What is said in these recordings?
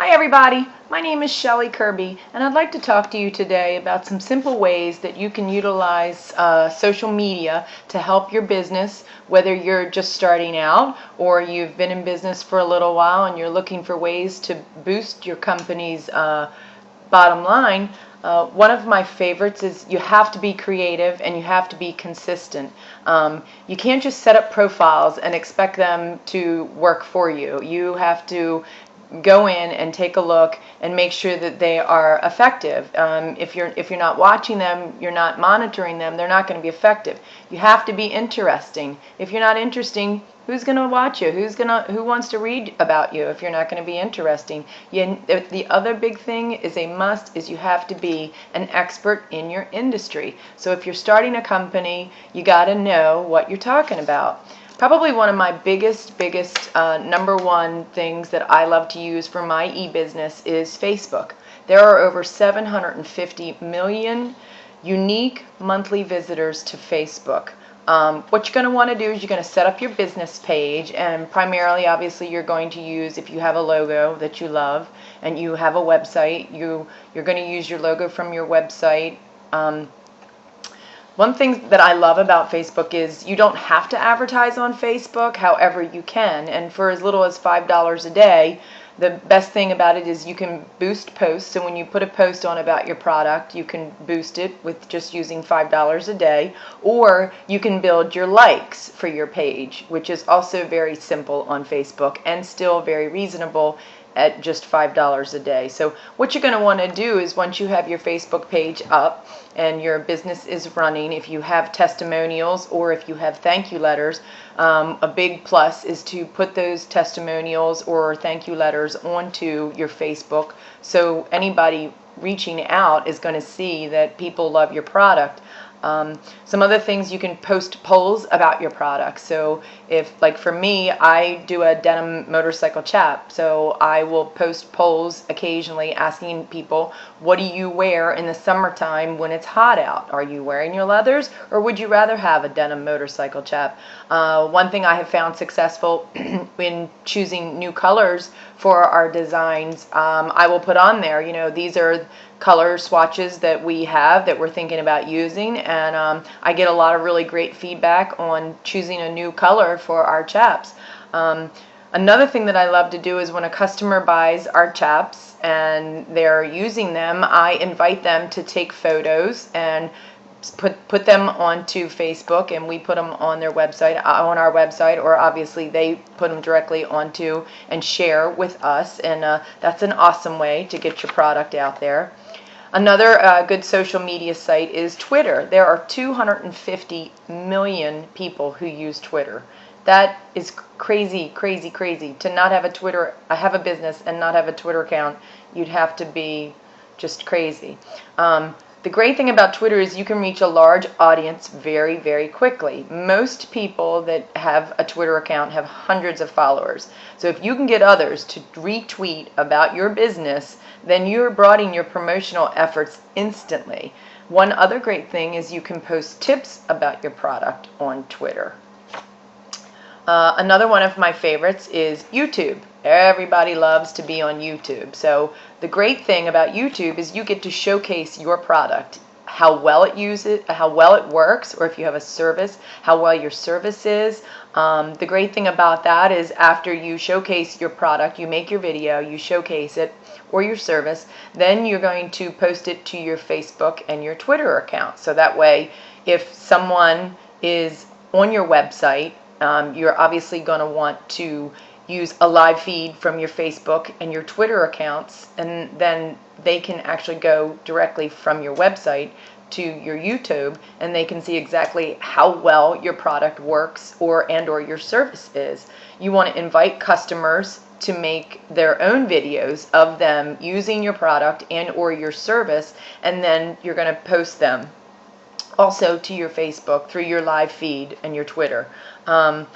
Hi everybody, my name is Shelly Kirby and I'd like to talk to you today about some simple ways that you can utilize social media to help your business, whether you're just starting out or you've been in business for a little while and you're looking for ways to boost your company's bottom line. One of my favorites is you have to be creative and you have to be consistent. You can't just set up profiles and expect them to work for you. You have to go in and take a look and make sure that they are effective. If you're not watching them, you're not monitoring them, they're not going to be effective. You have to be interesting. If you're not interesting, who's going to watch you? Who wants to read about you if you're not going to be interesting? The other big thing is a must is you have to be an expert in your industry. So if you're starting a company, you got to know what you're talking about. Probably one of my biggest number one things that I love to use for my e-business is Facebook. There are over 750 million unique monthly visitors to Facebook. What you're going to want to do is you're going to set up your business page, and primarily obviously you're going to use, if you have a logo that you love and you have a website, you're going to use your logo from your website. One thing that I love about Facebook is you don't have to advertise on Facebook, however you can, and for as little as $5 a day, the best thing about it is you can boost posts. So when you put a post on about your product, you can boost it with just using $5 a day, or you can build your likes for your page, which is also very simple on Facebook and still very reasonable at just $5 a day. So what you're going to want to do is once you have your Facebook page up and your business is running, if you have testimonials or if you have thank you letters, a big plus is to put those testimonials or thank you letters onto your Facebook, so anybody reaching out is going to see that people love your product. Some other things, you can post polls about your product. So if, like for me, I do a denim motorcycle chap, so I will post polls occasionally asking people, what do you wear in the summertime when it's hot out? Are you wearing your leathers, or would you rather have a denim motorcycle chap? One thing I have found successful in choosing new colors for our designs, I will put on there, these are color swatches that we have that we're thinking about using, and I get a lot of really great feedback on choosing a new color for our chaps. Another thing that I love to do is when a customer buys our chaps and they're using them, I invite them to take photos and put them onto Facebook, and we put them on their website, on our website, or obviously they put them directly onto and share with us, and that's an awesome way to get your product out there. Another good social media site is Twitter. There are 250 million people who use Twitter. That is crazy, crazy, crazy. To not have a Twitter, I have a business and not have a Twitter account, you'd have to be just crazy. The great thing about Twitter is you can reach a large audience very, very quickly. Most people that have a Twitter account have hundreds of followers. So if you can get others to retweet about your business, then you're broadening your promotional efforts instantly. One other great thing is you can post tips about your product on Twitter. Another one of my favorites is YouTube. Everybody loves to be on YouTube. So the great thing about YouTube is you get to showcase your product, how well it works, or if you have a service, how well your service is. The great thing about that is after you showcase your product, you make your video, you showcase it, or your service, then you're going to post it to your Facebook and your Twitter account. So that way, if someone is on your website, you're obviously going to want to use a live feed from your Facebook and your Twitter accounts, and then they can actually go directly from your website to your YouTube, and they can see exactly how well your product works or your service is. You want to invite customers to make their own videos of them using your product and or your service, and then you're going to post them also to your Facebook through your live feed and your Twitter. The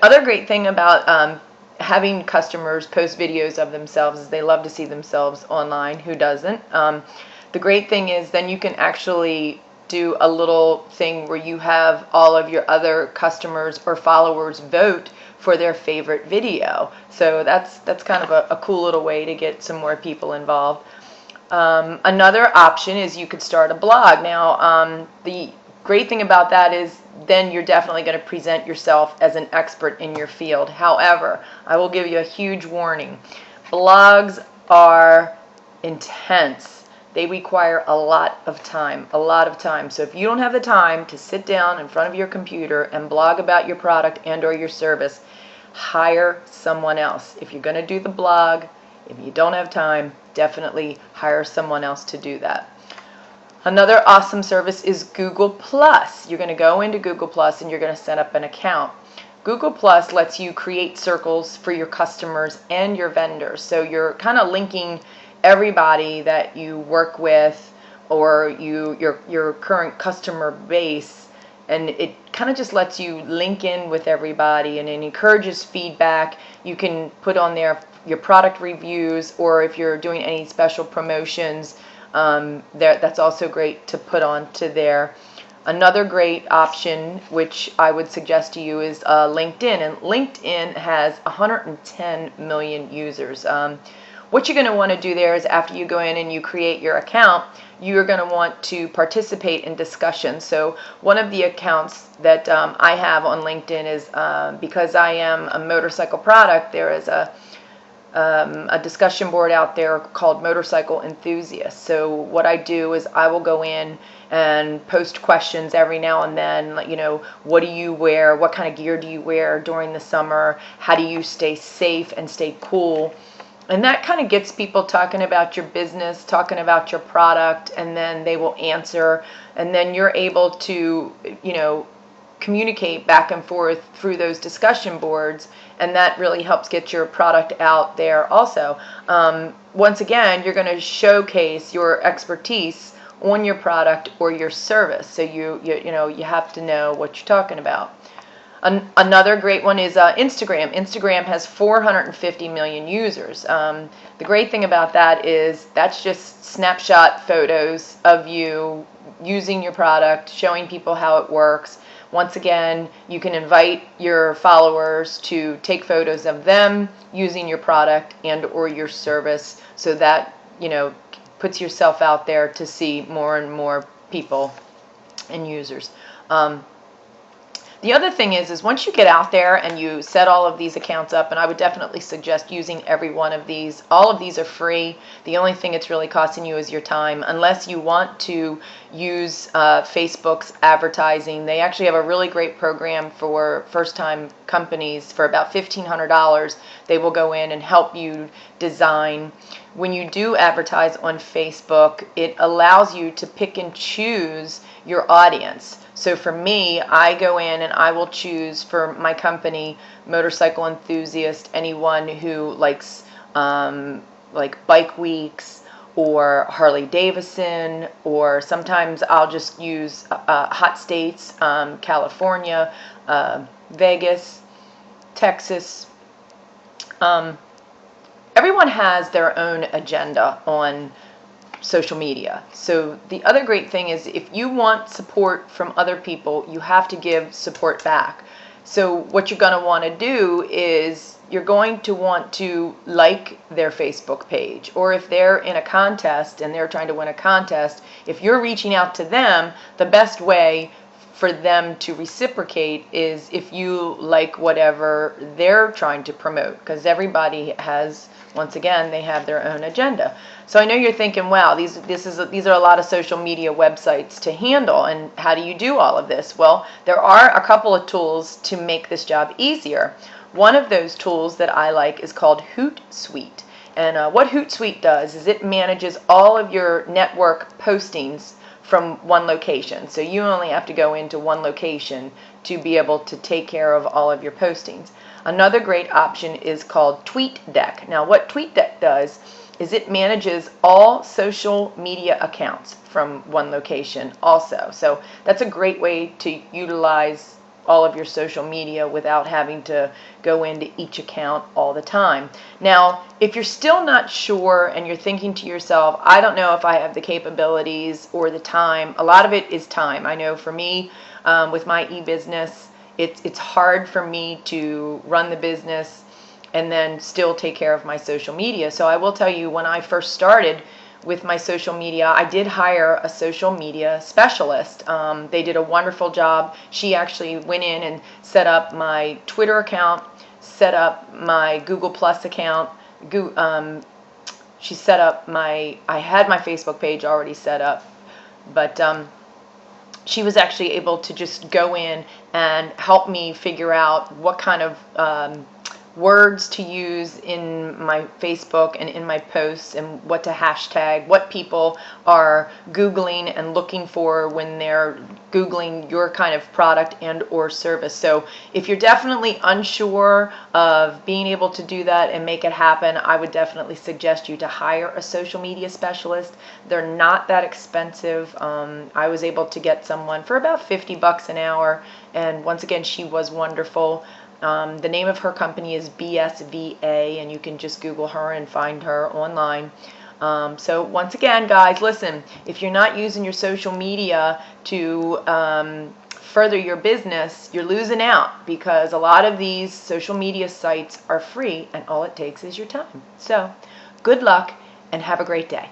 other great thing about having customers post videos of themselves is they love to see themselves online. Who doesn't? The great thing is then you can actually do a little thing where you have all of your other customers or followers vote for their favorite video. So that's kind of a cool little way to get some more people involved. Another option is you could start a blog. Now, the great thing about that is then you're definitely going to present yourself as an expert in your field. However, I will give you a huge warning. Blogs are intense. They require a lot of time, a lot of time. So if you don't have the time to sit down in front of your computer and blog about your product and or your service, hire someone else. If you're going to do the blog, if you don't have time, definitely hire someone else to do that. Another awesome service is Google Plus. You're going to go into Google Plus and you're going to set up an account. Google Plus lets you create circles for your customers and your vendors. So you're kind of linking everybody that you work with or your current customer base, and it kind of just lets you link in with everybody, and it encourages feedback. You can put on there your product reviews, or if you're doing any special promotions, that's also great to put onto there. Another great option, which I would suggest to you, is LinkedIn. And LinkedIn has 110 million users. What you're going to want to do there is after you go in and you create your account, you're going to want to participate in discussions. So one of the accounts that I have on LinkedIn is because I am a motorcycle product, there is a discussion board out there called Motorcycle Enthusiasts. So what I do is I will go in and post questions every now and then, like, what do you wear? What kind of gear do you wear during the summer? How do you stay safe and stay cool? And that kind of gets people talking about your business, talking about your product, and then they will answer. And then you're able to, communicate back and forth through those discussion boards, and that really helps get your product out there also. Once again, you're going to showcase your expertise on your product or your service, so you have to know what you're talking about. Another great one is Instagram. Instagram has 450 million users. The great thing about that is that's just snapshot photos of you using your product, showing people how it works. Once again, you can invite your followers to take photos of them using your product and or your service, so that puts yourself out there to see more and more people and users. The other thing is once you get out there and you set all of these accounts up, and I would definitely suggest using every one of these. All of these are free. The only thing it's really costing you is your time, unless you want to use Facebook's advertising. They actually have a really great program for first-time companies. For about $1,500, they will go in and help you design. When you do advertise on Facebook, it allows you to pick and choose your audience. So for me, I go in and I will choose for my company, Motorcycle Enthusiast, anyone who likes like Bike Weeks or Harley Davidson, or sometimes I'll just use hot states, California, Vegas, Texas. Everyone has their own agenda on social media. So the other great thing is if you want support from other people, you have to give support back. So what you're going to want to do is you're going to want to like their Facebook page, or if they're in a contest and they're trying to win a contest, if you're reaching out to them, the best way for them to reciprocate is if you like whatever they're trying to promote, because everybody has, once again, they have their own agenda. So I know you're thinking, wow, these are a lot of social media websites to handle, and how do you do all of this? Well, there are a couple of tools to make this job easier. One of those tools that I like is called Hootsuite. And what Hootsuite does is it manages all of your network postings from one location. So you only have to go into one location to be able to take care of all of your postings. Another great option is called TweetDeck. Now what TweetDeck does is it manages all social media accounts from one location also. So that's a great way to utilize all of your social media without having to go into each account all the time. Now, if you're still not sure and you're thinking to yourself, I don't know if I have the capabilities or the time, a lot of it is time. I know for me, with my e-business, it's hard for me to run the business and then still take care of my social media. So I will tell you, when I first started with my social media, I did hire a social media specialist. They did a wonderful job. She actually went in and set up my Twitter account, set up my Google Plus account. She set up I had my Facebook page already set up, but she was actually able to just go in and help me figure out what kind of words to use in my Facebook and in my posts, and what to hashtag, what people are Googling and looking for when they're Googling your kind of product and or service. So if you're definitely unsure of being able to do that and make it happen, I would definitely suggest you to hire a social media specialist. They're not that expensive. I was able to get someone for about $50 an hour, and once again, she was wonderful. The name of her company is BSVA, and you can just Google her and find her online. So once again, guys, listen, if you're not using your social media to further your business, you're losing out, because a lot of these social media sites are free and all it takes is your time. So good luck and have a great day.